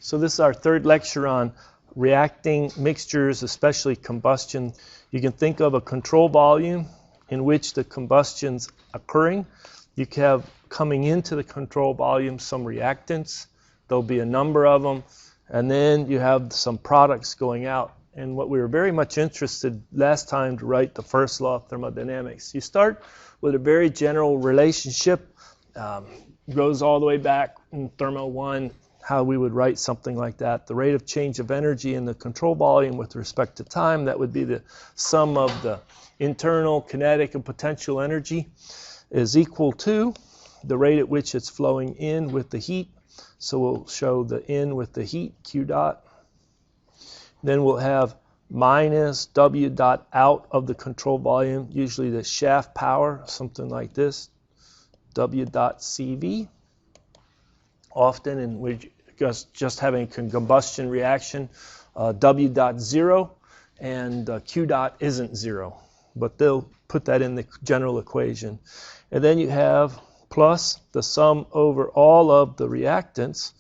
So this is our third lecture on reacting mixtures, especially combustion. You can think of a control volume in which the combustion's occurring. You can have coming into the control volume some reactants. There'll be a number of them. And then you have some products going out. And what we were very much interested last time to write the first law of thermodynamics. You start with a very general relationship. Goes all the way back in Thermo 1, how we would write something like that. The rate of change of energy in the control volume with respect to time, that would be the sum of the internal kinetic and potential energy, is equal to the rate at which it's flowing in with the heat. So we'll show the in with the heat, Q dot. Then we'll have minus W dot out of the control volume, usually the shaft power, something like this, W dot CV. Often, and we're just having a combustion reaction, W dot 0, and Q dot isn't 0. But they'll put that in the general equation. And then you have plus the sum over all of the reactants,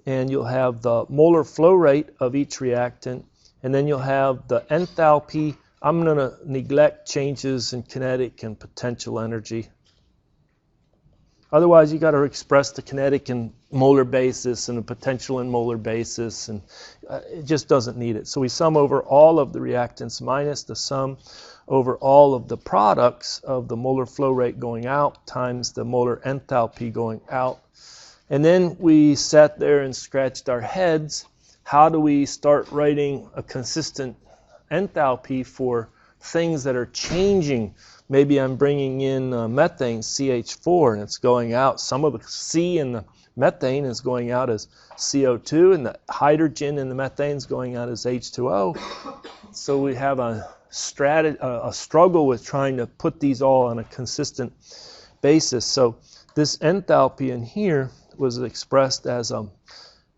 and you'll have the molar flow rate of each reactant, and then you'll have the enthalpy. I'm going to neglect changes in kinetic and potential energy. Otherwise, you got to express the kinetic in molar basis and the potential in molar basis, and it just doesn't need it. So we sum over all of the reactants minus the sum over all of the products of the molar flow rate going out times the molar enthalpy going out. And then we sat there and scratched our heads. How do we start writing a consistent enthalpy for things that are changing? Maybe I'm bringing in methane, CH4, and it's going out. Some of the C in the methane is going out as CO2, and the hydrogen in the methane is going out as H2O. So we have a struggle with trying to put these all on a consistent basis. So this enthalpy in here was expressed as a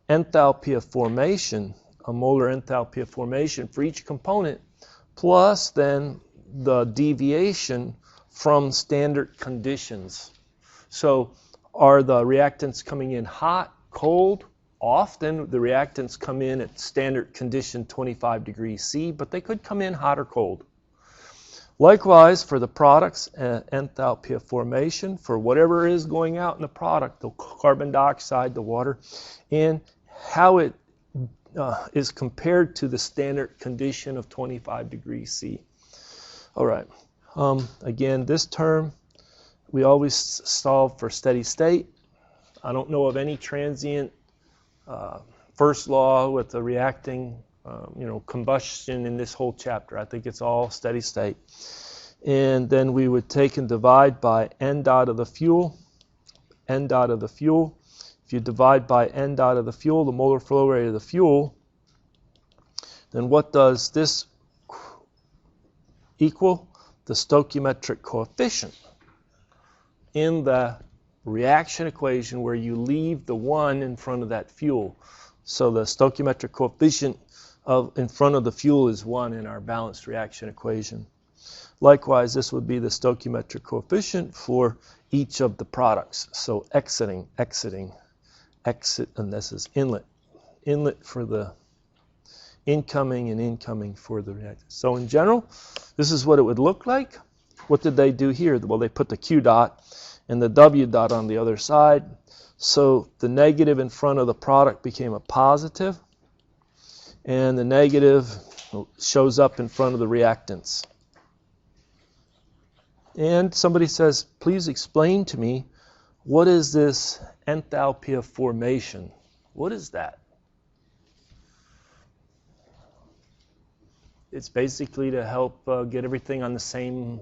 enthalpy of formation, a molar enthalpy of formation for each component, plus then the deviation from standard conditions. So are the reactants coming in hot, cold? Often the reactants come in at standard condition 25 degrees C, but they could come in hot or cold. Likewise, for the products, enthalpy of formation for whatever is going out in the product, the carbon dioxide, the water, and how it is compared to the standard condition of 25 degrees C. All right. Again, this term, we always solve for steady state. I don't know of any transient first law with the reacting, combustion in this whole chapter. I think it's all steady state. And then we would take and divide by N dot of the fuel, N dot of the fuel. If you divide by N dot of the fuel, the molar flow rate of the fuel, then what does this equal? The stoichiometric coefficient in the reaction equation where you leave the 1 in front of that fuel. So the stoichiometric coefficient in front of the fuel is 1 in our balanced reaction equation. Likewise, this would be the stoichiometric coefficient for each of the products. So exiting, exit, and this is inlet. Inlet for the incoming and incoming for the reactant. So in general, this is what it would look like. What did they do here? Well, they put the Q dot and the W dot on the other side. So the negative in front of the product became a positive, and the negative shows up in front of the reactants. And somebody says, please explain to me, what is this enthalpy of formation? What is that? It's basically to help get everything on the same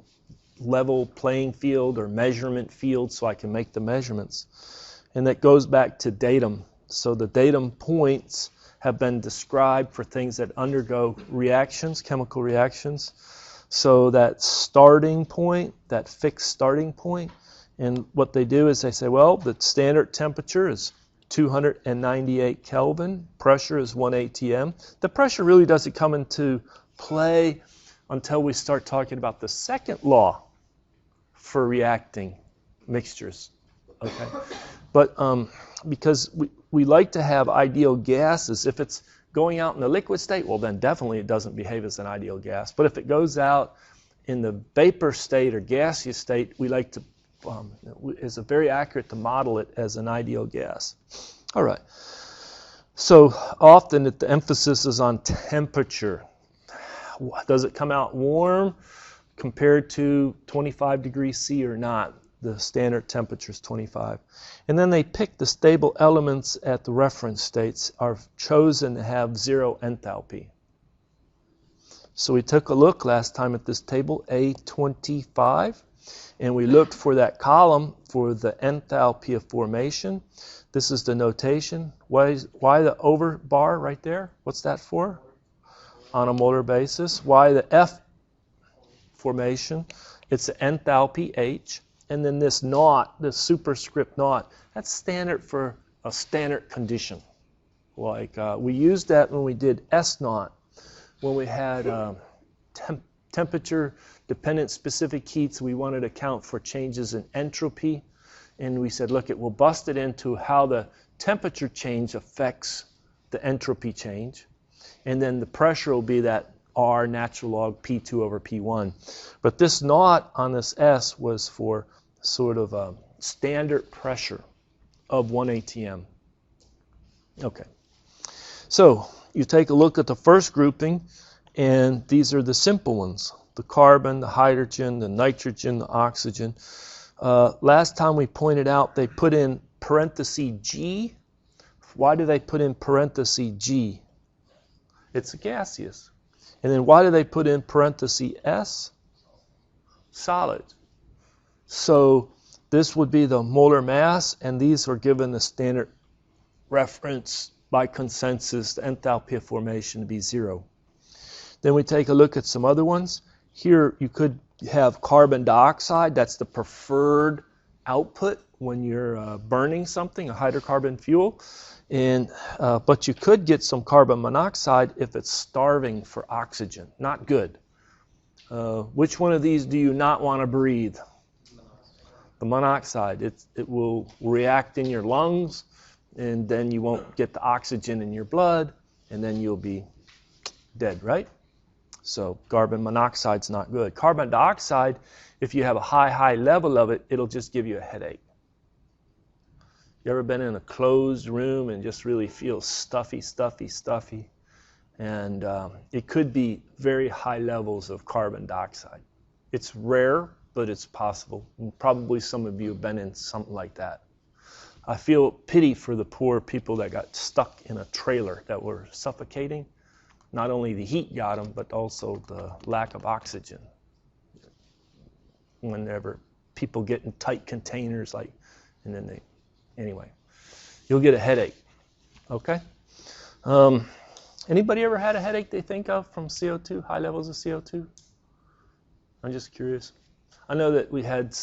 level playing field or measurement field so I can make the measurements. And that goes back to datum. So the datum points have been described for things that undergo reactions, chemical reactions. So that starting point, that fixed starting point, and what they do is they say, well, the standard temperature is 298 Kelvin, pressure is 1 atm. The pressure really doesn't come into play until we start talking about the second law for reacting mixtures. Okay, but because we like to have ideal gases. If it's going out in the liquid state, well, then definitely it doesn't behave as an ideal gas. But if it goes out in the vapor state or gaseous state, we like to, it's very accurate to model it as an ideal gas. All right. So often the emphasis is on temperature. Does it come out warm compared to 25 degrees C or not? The standard temperature is 25. And then they pick the stable elements at the reference states are chosen to have zero enthalpy. So we took a look last time at this table, A25, and we looked for that column for the enthalpy of formation. This is the notation. Why the over bar right there? What's that for? On a molar basis. Why the F formation? It's the enthalpy H. And then this naught, this superscript naught, that's standard for a standard condition. Like we used that when we did S naught, when we had temperature dependent specific heats. We wanted to account for changes in entropy. And we said, look, we'll bust it into how the temperature change affects the entropy change. And then the pressure will be that R natural log P2 over P1. But this naught on this S was for sort of a standard pressure of 1 atm. Okay. So you take a look at the first grouping, and these are the simple ones. The carbon, the hydrogen, the nitrogen, the oxygen. Last time we pointed out they put in parenthesis G. Why do they put in parenthesis G? It's gaseous. And then why do they put in parenthesis S? Solid. So this would be the molar mass, and these are given the standard reference by consensus, the enthalpy of formation to be 0. Then we take a look at some other ones. Here you could have carbon dioxide. That's the preferred output when you're burning something, a hydrocarbon fuel. And but you could get some carbon monoxide if it's starving for oxygen. Not good. Which one of these do you not want to breathe? The monoxide. It will react in your lungs, and then you won't get the oxygen in your blood, and then you'll be dead, right? So carbon monoxide's not good. Carbon dioxide, if you have a high level of it, it'll just give you a headache. You ever been in a closed room and just really feel stuffy? And it could be very high levels of carbon dioxide. It's rare, but it's possible. And probably some of you have been in something like that. I feel pity for the poor people that got stuck in a trailer that were suffocating. Not only the heat got them, but also the lack of oxygen. Whenever people get in tight containers, and then anyway, you'll get a headache. Okay? Anybody ever had a headache they think of from CO2, high levels of CO2? I'm just curious. I know that we had,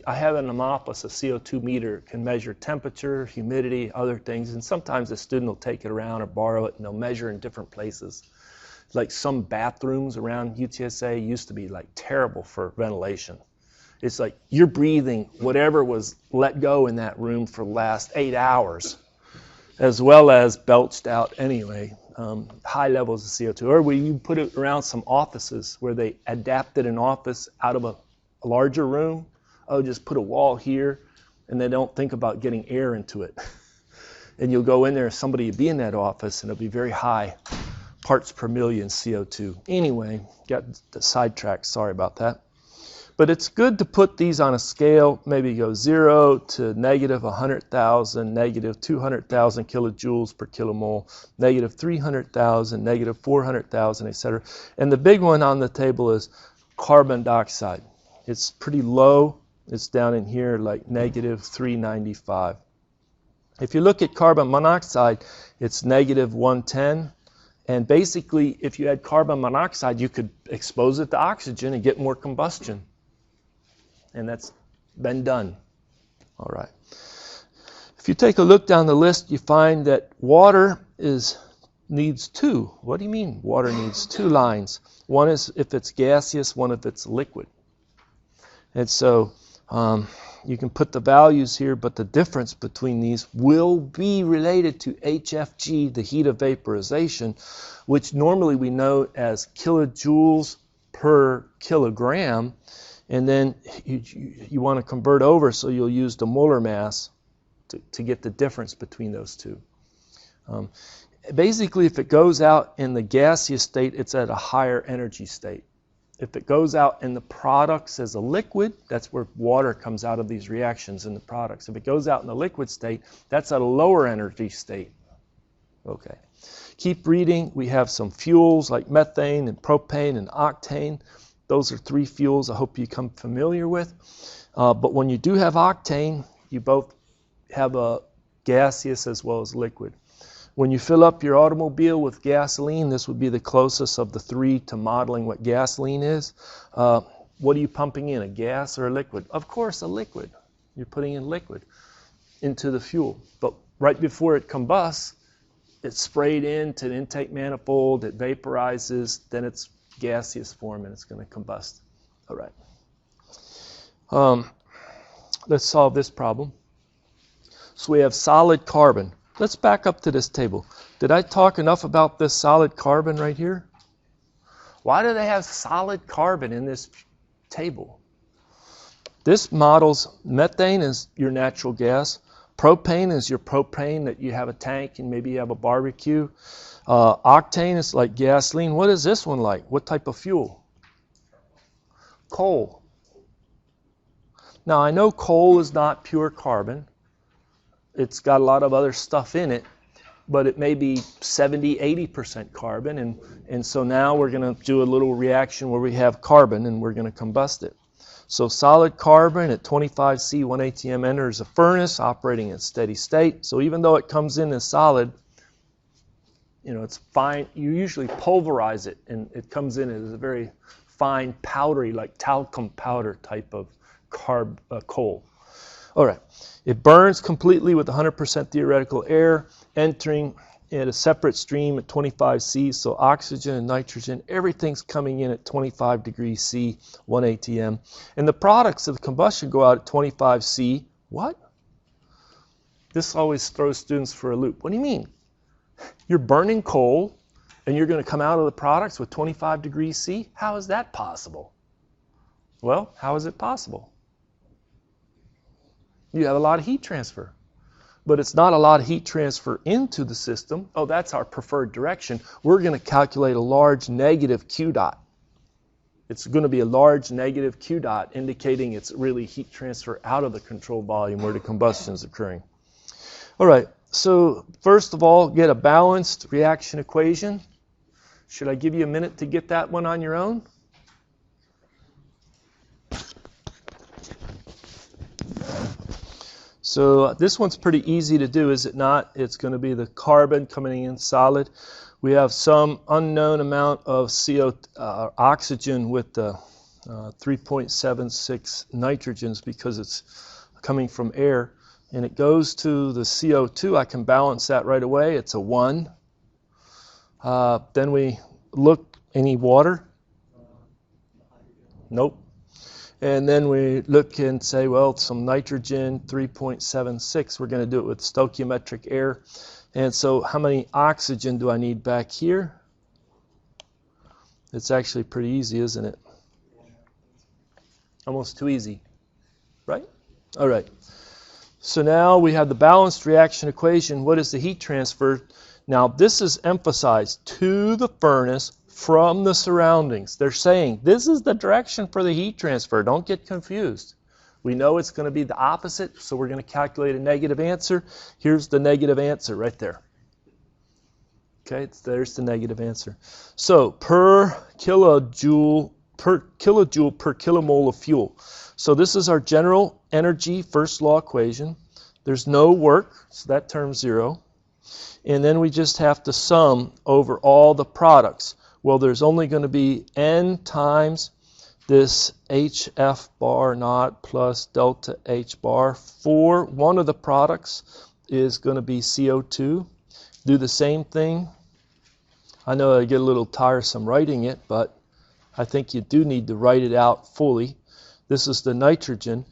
I have an Amopus, a CO2 meter, can measure temperature, humidity, other things, and sometimes the student will take it around or borrow it, and they'll measure in different places. Like some bathrooms around UTSA used to be like terrible for ventilation. It's like you're breathing whatever was let go in that room for the last 8 hours, as well as belched out anyway. High levels of CO2. Or you put it around some offices where they adapted an office out of a larger room. Oh, just put a wall here, and they don't think about getting air into it. And you'll go in there, somebody will be in that office, and it'll be very high parts per million CO2. Anyway, got sidetracked, sorry about that. But it's good to put these on a scale, maybe go 0 to negative 100,000, negative 200,000 kilojoules per kilomole, negative 300,000, negative 400,000, etc. And the big one on the table is carbon dioxide. It's pretty low. It's down in here like negative 395. If you look at carbon monoxide, it's negative 110. And basically, if you had carbon monoxide, you could expose it to oxygen and get more combustion. And that's been done. All right. If you take a look down the list, you find that water needs 2. What do you mean water needs 2 lines? One is if it's gaseous, one if it's liquid. And so you can put the values here, but the difference between these will be related to HFG, the heat of vaporization, which normally we know as kilojoules per kilogram. And then you want to convert over, so you'll use the molar mass to get the difference between those two. Basically, if it goes out in the gaseous state, it's at a higher energy state. If it goes out in the products as a liquid, that's where water comes out of these reactions in the products. If it goes out in the liquid state, that's at a lower energy state. Okay. Keep reading. We have some fuels like methane and propane and octane. Those are three fuels I hope you become familiar with. But when you do have octane, you both have a gaseous as well as liquid. When you fill up your automobile with gasoline, this would be the closest of the three to modeling what gasoline is. What are you pumping in, a gas or a liquid? Of course, a liquid. You're putting in liquid into the fuel. But right before it combusts, it's sprayed into the intake manifold, it vaporizes, then it's gaseous form and it's going to combust. All right. Let's solve this problem. So we have solid carbon. Let's back up to this table. Did I talk enough about this solid carbon right here? Why do they have solid carbon in this table? This models methane is your natural gas. Propane is your propane that you have a tank and maybe you have a barbecue. Octane is like gasoline. What is this one like? What type of fuel? Coal. Now I know coal is not pure carbon. It's got a lot of other stuff in it, but it may be 70-80% carbon, and so now we're going to do a little reaction where we have carbon and we're going to combust it. So solid carbon at 25 C 1 atm enters a furnace operating at steady state. So even though it comes in as solid, it's fine. You usually pulverize it and it comes in as a very fine powdery, like talcum powder type of coal. All right. It burns completely with 100% theoretical air, entering at a separate stream at 25 C, so oxygen and nitrogen, everything's coming in at 25 degrees C, 1 atm. And the products of the combustion go out at 25 C. What? This always throws students for a loop. What do you mean? You're burning coal, and you're going to come out of the products with 25 degrees C? How is that possible? Well, how is it possible? You have a lot of heat transfer. But it's not a lot of heat transfer into the system. Oh, that's our preferred direction. We're going to calculate a large negative Q dot. It's going to be a large negative Q dot, indicating it's really heat transfer out of the control volume where the combustion is occurring. All right, so first of all, get a balanced reaction equation. Should I give you a minute to get that one on your own? So this one's pretty easy to do, is it not? It's going to be the carbon coming in solid. We have some unknown amount of oxygen with the 3.76 nitrogens because it's coming from air. And it goes to the CO2. I can balance that right away. It's a 1. Then we look, any water? Nope. And then we look and say, well, some nitrogen, 3.76. We're going to do it with stoichiometric air. And so how many oxygen do I need back here? It's actually pretty easy, isn't it? Almost too easy, right? All right. So now we have the balanced reaction equation. What is the heat transfer? Now this is emphasized to the furnace from the surroundings. They're saying this is the direction for the heat transfer. Don't get confused. We know it's going to be the opposite, so we're going to calculate a negative answer. Here's the negative answer right there. Okay, there's the negative answer. So per kilojoule per kilomole of fuel. So this is our general energy first law equation. There's no work, so that term's 0. And then we just have to sum over all the products. Well, there's only going to be n times this HF bar naught plus delta H bar for one of the products is going to be CO2. Do the same thing. I know I get a little tiresome writing it, but I think you do need to write it out fully. This is the nitrogen.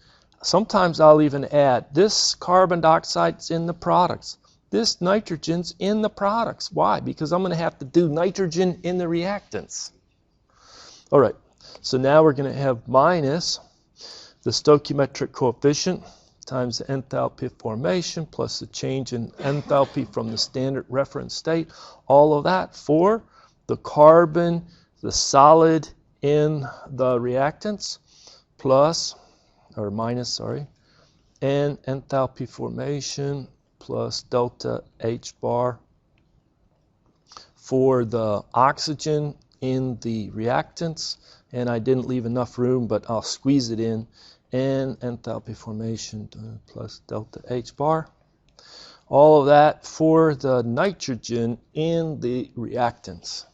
sometimes I'll even add this carbon dioxide's in the products. This nitrogen's in the products. Why? Because I'm going to have to do nitrogen in the reactants. All right, so now we're going to have minus the stoichiometric coefficient times the enthalpy of formation plus the change in enthalpy from the standard reference state. All of that for the carbon, the solid in the reactants, plus, or minus, sorry, and enthalpy formation plus delta H bar for the oxygen in the reactants. And I didn't leave enough room, but I'll squeeze it in. And enthalpy formation plus delta H bar. All of that for the nitrogen in the reactants.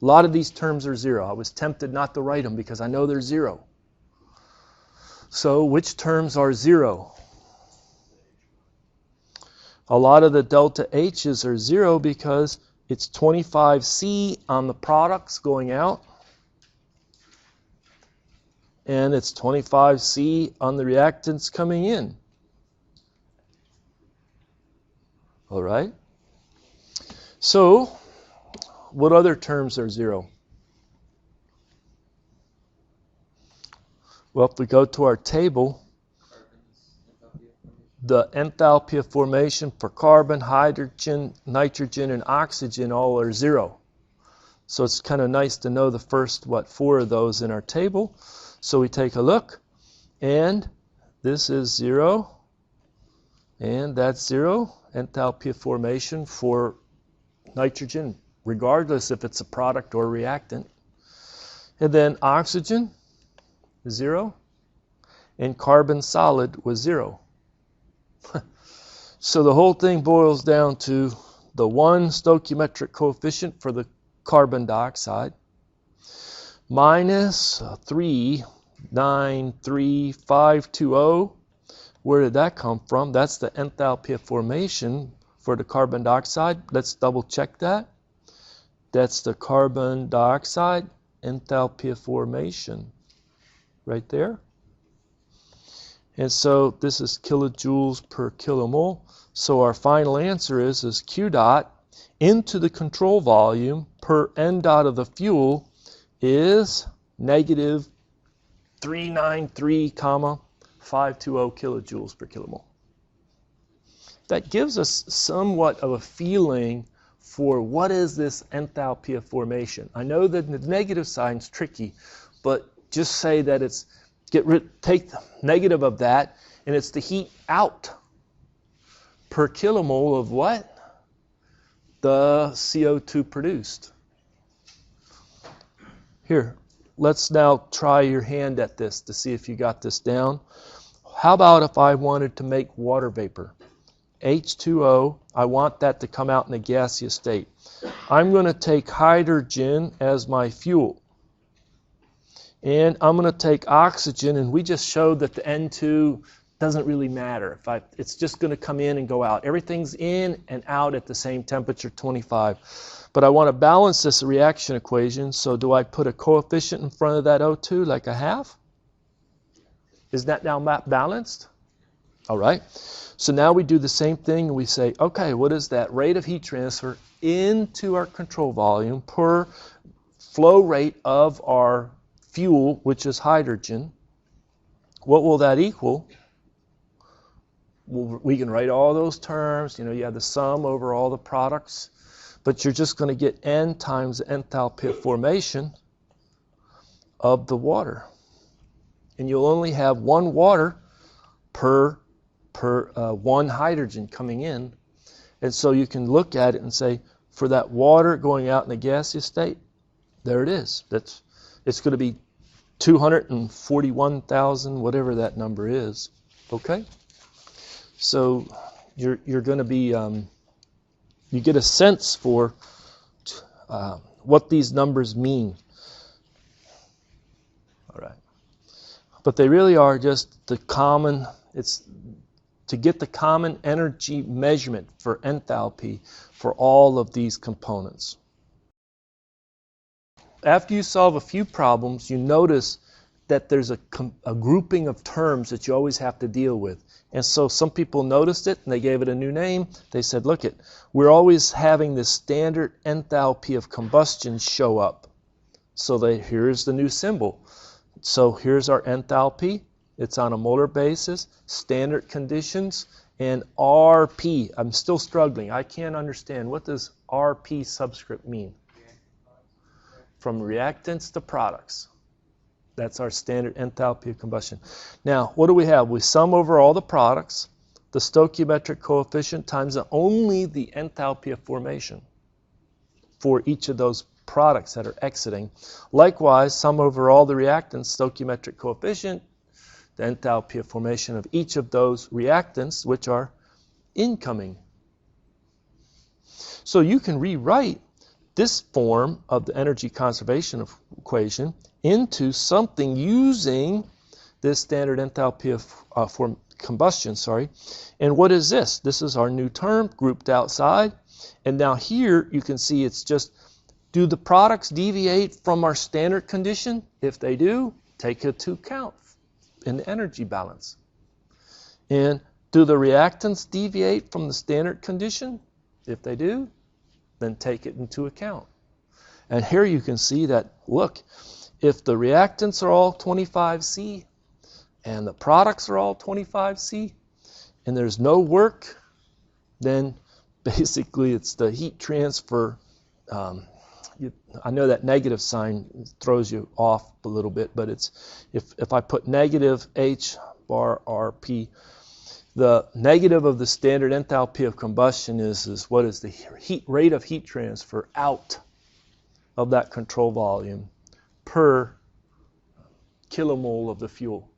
A lot of these terms are zero. I was tempted not to write them because I know they're zero. So which terms are zero? A lot of the delta H's are zero because it's 25C on the products going out. And it's 25C on the reactants coming in. All right? So, what other terms are zero? Well, if we go to our table, the enthalpy of formation for carbon, hydrogen, nitrogen, and oxygen all are zero. So it's kind of nice to know the first, four of those in our table. So we take a look, and this is zero, and that's zero. Enthalpy of formation for nitrogen, regardless if it's a product or a reactant. And then oxygen, zero, and carbon solid was zero. So the whole thing boils down to the one stoichiometric coefficient for the carbon dioxide minus 393,520. Where did that come from? That's the enthalpy of formation for the carbon dioxide. Let's double check that. That's the carbon dioxide enthalpy of formation right there. And so this is kilojoules per kilomole. So our final answer is Q dot into the control volume per N dot of the fuel is negative 393,520 kilojoules per kilomole. That gives us somewhat of a feeling for what is this enthalpy of formation. I know that the negative sign's tricky, but just say that it's take the negative of that, and it's the heat out per kilomole of what? The CO2 produced. Here, let's now try your hand at this to see if you got this down. How about if I wanted to make water vapor? H2O, I want that to come out in a gaseous state. I'm going to take hydrogen as my fuel. And I'm going to take oxygen, and we just showed that the N2 doesn't really matter. It's just going to come in and go out. Everything's in and out at the same temperature, 25. But I want to balance this reaction equation, so do I put a coefficient in front of that O2, like a half? Is that now balanced? All right. So now we do the same thing, and we say, okay, what is that rate of heat transfer into our control volume per flow rate of our fuel, which is hydrogen? What will that equal? Well, we can write all those terms. You have the sum over all the products, but you're just going to get N times the enthalpy of formation of the water. And you'll only have one water per one hydrogen coming in. And so you can look at it and say, for that water going out in the gaseous state, there it is. It's going to be 241,000, whatever that number is. Okay? So you're going to be, you get a sense for what these numbers mean. All right. But they really are just the common, it's to get the common energy measurement for enthalpy for all of these components. After you solve a few problems, you notice that there's a grouping of terms that you always have to deal with. And so some people noticed it and they gave it a new name. They said, look, we're always having this standard enthalpy of combustion show up. So here's the new symbol. So here's our enthalpy. It's on a molar basis, standard conditions, and RP. I'm still struggling. I can't understand. What does RP subscript mean? From reactants to products. That's our standard enthalpy of combustion. Now, what do we have? We sum over all the products, the stoichiometric coefficient times only the enthalpy of formation for each of those products that are exiting. Likewise, sum over all the reactants, stoichiometric coefficient, the enthalpy of formation of each of those reactants, which are incoming. So you can rewrite this form of the energy conservation equation into something using this standard enthalpy of combustion. And what is this? This is our new term grouped outside. And now here you can see it's just, do the products deviate from our standard condition? If they do, take it to account in the energy balance. And do the reactants deviate from the standard condition? If they do, then take it into account. And here you can see that, look, if the reactants are all 25C and the products are all 25C and there's no work, then basically it's the heat transfer. I know that negative sign throws you off a little bit, but it's if I put negative H bar RP, the negative of the standard enthalpy of combustion is what is the rate of heat transfer out of that control volume per kilomole of the fuel.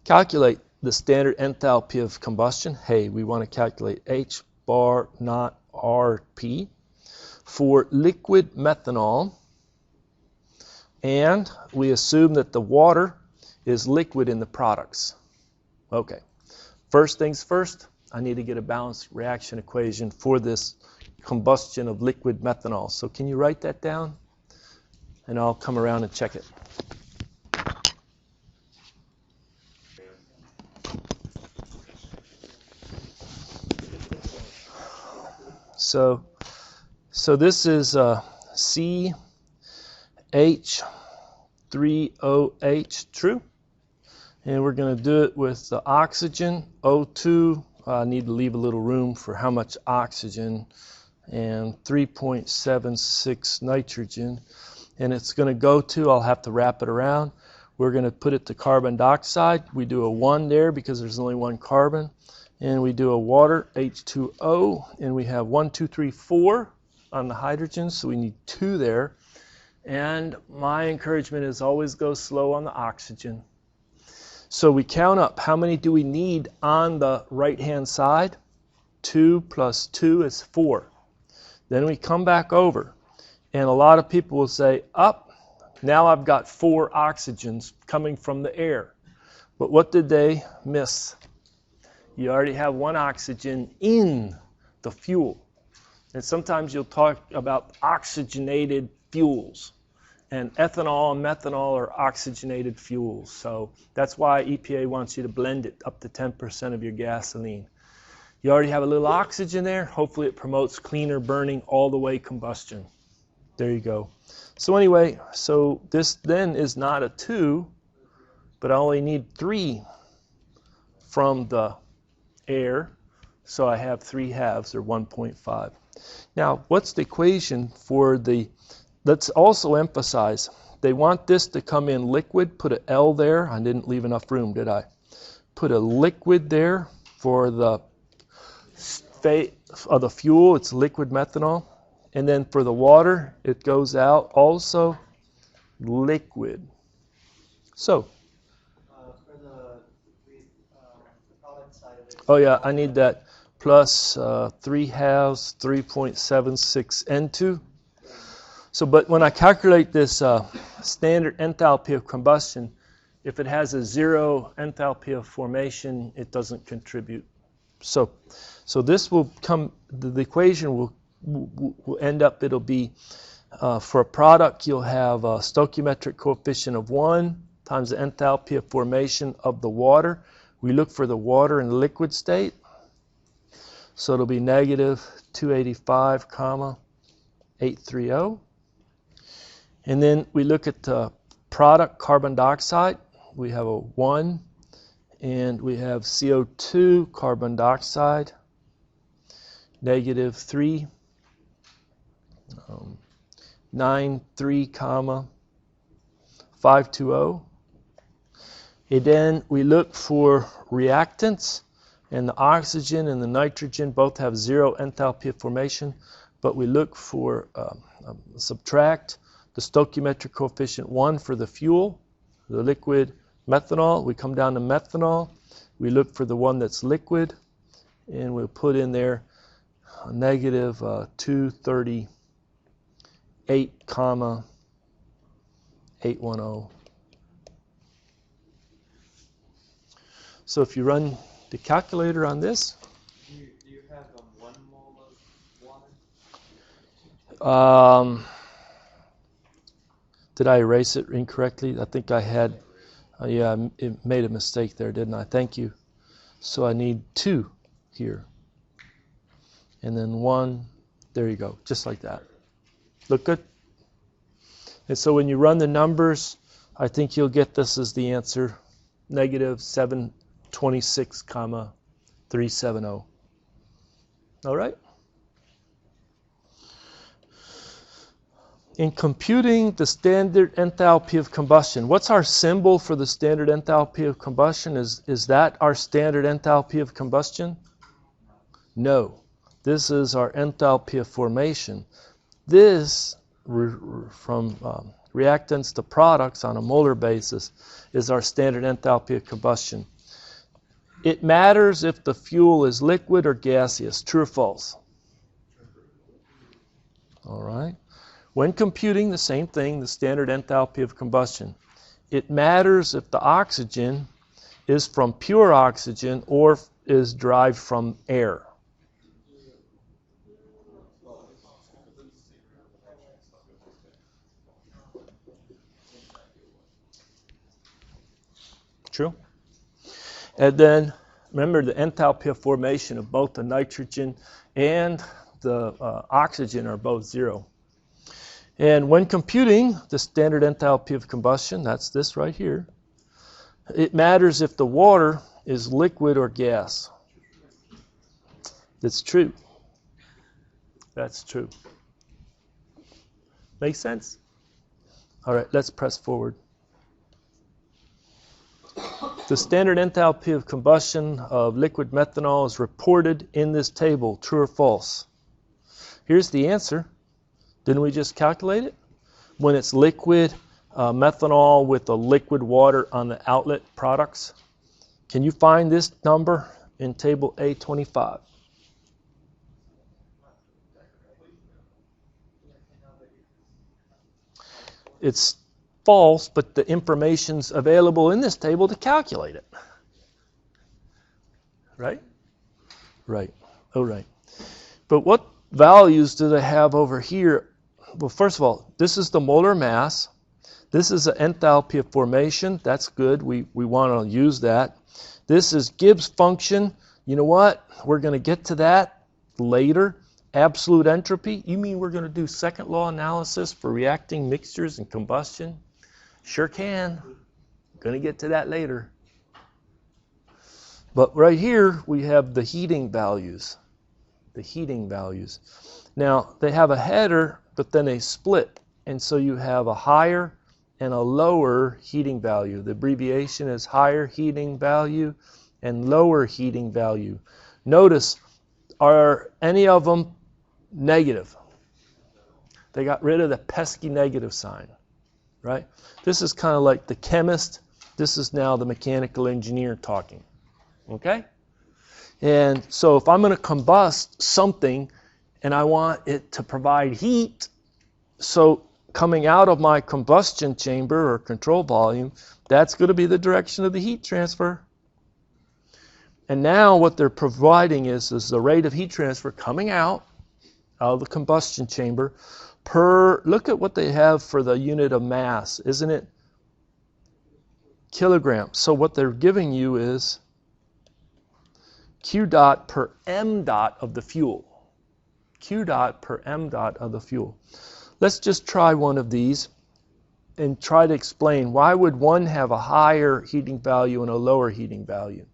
Calculate the standard enthalpy of combustion. Hey, we want to calculate H bar not RP for liquid methanol, and we assume that the water is liquid in the products. Okay, first things first, I need to get a balanced reaction equation for this combustion of liquid methanol. So can you write that down? And I'll come around and check it. So this is CH3OH, true? And we're going to do it with the oxygen, O2. I need to leave a little room for how much oxygen, and 3.76 nitrogen. And it's going to go to, I'll have to wrap it around. We're going to put it to carbon dioxide. We do a 1 there because there's only one carbon. And we do a water, H2O, and we have 1, 2, 3, 4 on the hydrogen, so we need 2 there. And my encouragement is always go slow on the oxygen. So we count up how many do we need on the right-hand side. 2 plus 2 is 4. Then we come back over, and a lot of people will say, up, now I've got 4 oxygens coming from the air. But what did they miss? You already have 1 oxygen in the fuel. And sometimes you'll talk about oxygenated fuels. And ethanol and methanol are oxygenated fuels. So that's why EPA wants you to blend it up to 10% of your gasoline. You already have a little oxygen there. Hopefully it promotes cleaner burning all the way combustion. There you go. So anyway, so this then is not a 2, but I only need 3 from the air. So I have 3 halves, or 1.5. Now, what's the equation for the, let's also emphasize, they want this to come in liquid. Put an L there. I didn't leave enough room, did I? Put a liquid there for the of the fuel. It's liquid methanol. And then for the water, it goes out also liquid. So, for the product side of it. Oh yeah, I need that plus 3 halves, 3.76 N2. So, but when I calculate this standard enthalpy of combustion, if it has a 0 enthalpy of formation, it doesn't contribute. So this will come, the equation will end up, it'll be For a product, you'll have a stoichiometric coefficient of 1 times the enthalpy of formation of the water. We look for the water in liquid state. So it'll be negative 285, 830. And then we look at the product, carbon dioxide. We have a 1, and we have CO2, carbon dioxide, negative 3, 93, 520. And then we look for reactants, and the oxygen and the nitrogen both have 0 enthalpy of formation, but we look for subtract the stoichiometric coefficient 1 for the fuel, the liquid methanol. We come down to methanol. We look for the one that's liquid, and we'll put in there negative 238, 810. So if you run the calculator on this, Do you have 1 mole of water? Did I erase it incorrectly? I think I had, yeah, it made a mistake there, didn't I? Thank you. So I need 2 here. And then 1, there you go, just like that. Look good? And so when you run the numbers, I think you'll get this as the answer, negative 726, 370. All right? In computing the standard enthalpy of combustion, what's our symbol for the standard enthalpy of combustion? Is that our standard enthalpy of combustion? No. This is our enthalpy of formation. This, from reactants to products on a molar basis, is our standard enthalpy of combustion. It matters if the fuel is liquid or gaseous. True or false? All right. When computing the same thing, the standard enthalpy of combustion, it matters if the oxygen is from pure oxygen or is derived from air. True? And then remember, the enthalpy of formation of both the nitrogen and the oxygen are both 0. And when computing the standard enthalpy of combustion, that's this right here, it matters if the water is liquid or gas. That's true. That's true. Make sense? All right, let's press forward. The standard enthalpy of combustion of liquid methanol is reported in this table. True or false? Here's the answer. Didn't we just calculate it? When it's liquid methanol with the liquid water on the outlet products. Can you find this number in table A25? It's false, but the information's available in this table to calculate it. Right? Right. Oh, right. But what values do they have over here? Well, first of all, this is the molar mass. This is the enthalpy of formation. That's good. We want to use that. This is Gibbs function. You know what? We're going to get to that later. Absolute entropy. You mean we're going to do second law analysis for reacting mixtures and combustion? Sure can. Going to get to that later. But right here we have the heating values. The heating values. Now, they have a header, but then they split. And so you have a higher and a lower heating value. The abbreviation is higher heating value and lower heating value. Notice, are any of them negative? They got rid of the pesky negative sign, right? This is kind of like the chemist. This is now the mechanical engineer talking, okay? And so if I'm going to combust something and I want it to provide heat, so coming out of my combustion chamber or control volume, that's going to be the direction of the heat transfer. And now what they're providing is the rate of heat transfer coming out of the combustion chamber per, look at what they have for the unit of mass, isn't it? Kilograms. So what they're giving you is Q dot per M dot of the fuel. Q dot per M dot of the fuel. Let's just try one of these and try to explain why would one have a higher heating value and a lower heating value?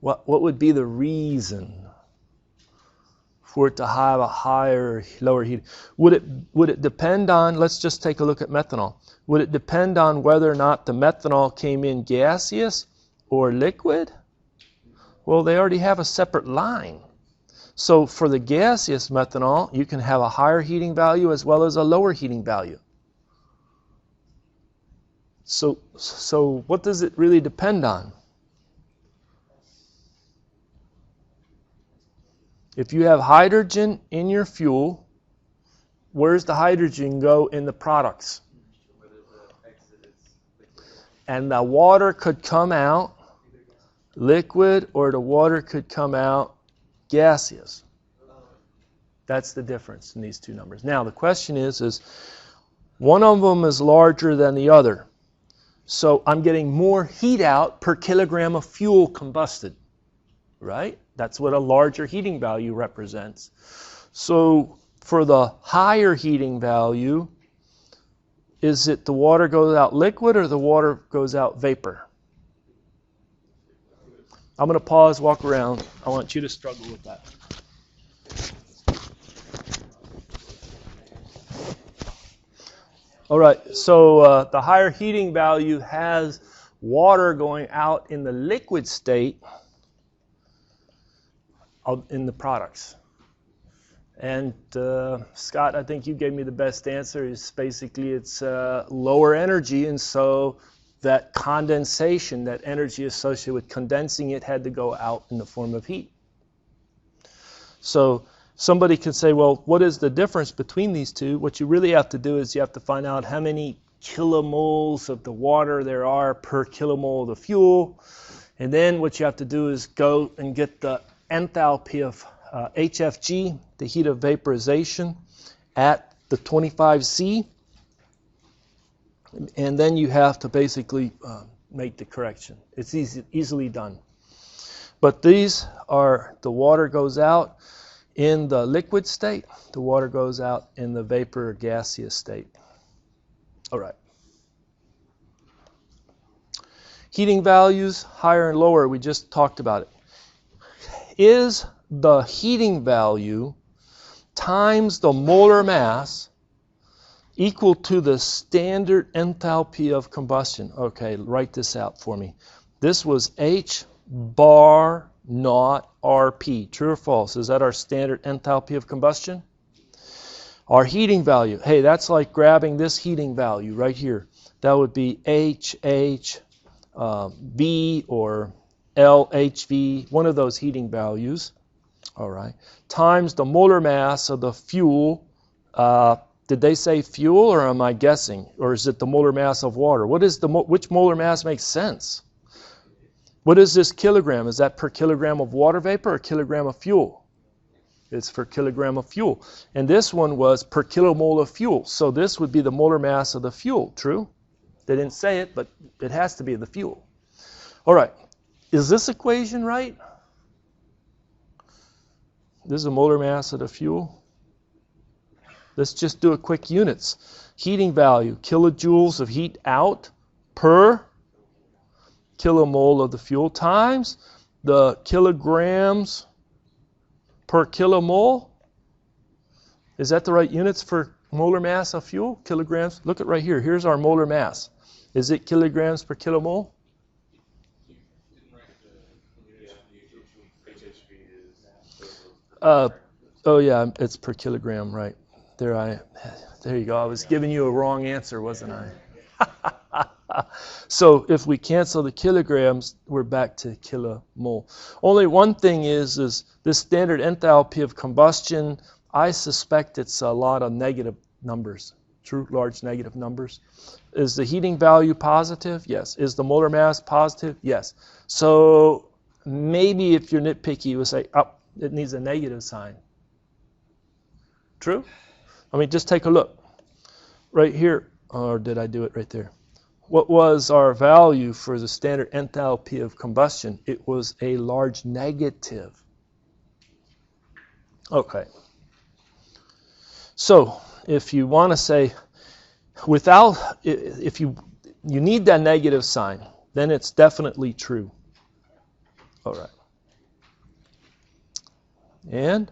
What would be the reason for it to have a higher, lower heat? Would it depend on, let's just take a look at methanol. Would it depend on whether or not the methanol came in gaseous or liquid? Well, they already have a separate line. So for the gaseous methanol, you can have a higher heating value as well as a lower heating value. So what does it really depend on? If you have hydrogen in your fuel, where's the hydrogen go in the products? And the water could come out liquid or the water could come out gaseous. That's the difference in these two numbers. Now the question is one of them is larger than the other. So I'm getting more heat out per kilogram of fuel combusted, right? That's what a larger heating value represents. So for the higher heating value, is it the water goes out liquid or the water goes out vapor? I'm going to pause, walk around. I want you to struggle with that. All right, so the higher heating value has water going out in the liquid state in the products. And Scott, I think you gave me the best answer. Is basically it's lower energy, and so that condensation, that energy associated with condensing it, had to go out in the form of heat. So somebody could say, well, what is the difference between these two? What you really have to do is you have to find out how many kilomoles of the water there are per kilomole of the fuel. And then what you have to do is go and get the enthalpy of HFG, the heat of vaporization, at the 25C. And then you have to basically make the correction. It's easily done. But these are, the water goes out in the liquid state, the water goes out in the vapor or gaseous state. All right. Heating values, higher and lower, we just talked about it. Is the heating value times the molar mass equal to the standard enthalpy of combustion? Okay, write this out for me. This was H bar naught RP. True or false? Is that our standard enthalpy of combustion? Our heating value, hey, that's like grabbing this heating value right here. That would be HHV or LHV, one of those heating values, all right, times the molar mass of the fuel. Did they say fuel, or am I guessing? Or is it the molar mass of water? What is which molar mass makes sense? What is this kilogram? Is that per kilogram of water vapor or kilogram of fuel? It's per kilogram of fuel. And this one was per kilomole of fuel. So this would be the molar mass of the fuel, true? They didn't say it, but it has to be the fuel. All right. Is this equation right? This is the molar mass of the fuel. Let's just do a quick units. Heating value, kilojoules of heat out per kilomole of the fuel times the kilograms per kilomole. Is that the right units for molar mass of fuel? Kilograms. Look at right here. Here's our molar mass. Is it kilograms per kilomole? Oh yeah, it's per kilogram, right. There you go. I was giving you a wrong answer, wasn't I? So if we cancel the kilograms, we're back to kilomole. Only one thing is this standard enthalpy of combustion, I suspect it's a lot of negative numbers, true large negative numbers. Is the heating value positive? Yes. Is the molar mass positive? Yes. So maybe if you're nitpicky, you would say, oh, it needs a negative sign. True? I mean, just take a look. Right here, or did I do it right there? What was our value for the standard enthalpy of combustion? It was a large negative. Okay. So, if you want to say, if you need that negative sign, then it's definitely true. All right. And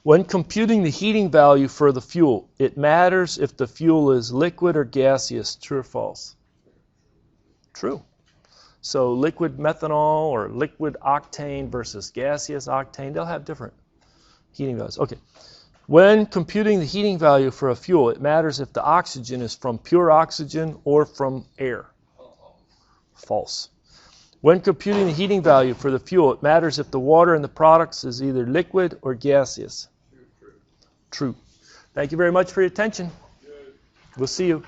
when computing the heating value for the fuel, it matters if the fuel is liquid or gaseous. True or false? True. So liquid methanol or liquid octane versus gaseous octane, they'll have different heating values. Okay. When computing the heating value for a fuel, it matters if the oxygen is from pure oxygen or from air. False. When computing the heating value for the fuel, it matters if the water in the products is either liquid or gaseous. True. Thank you very much for your attention. We'll see you.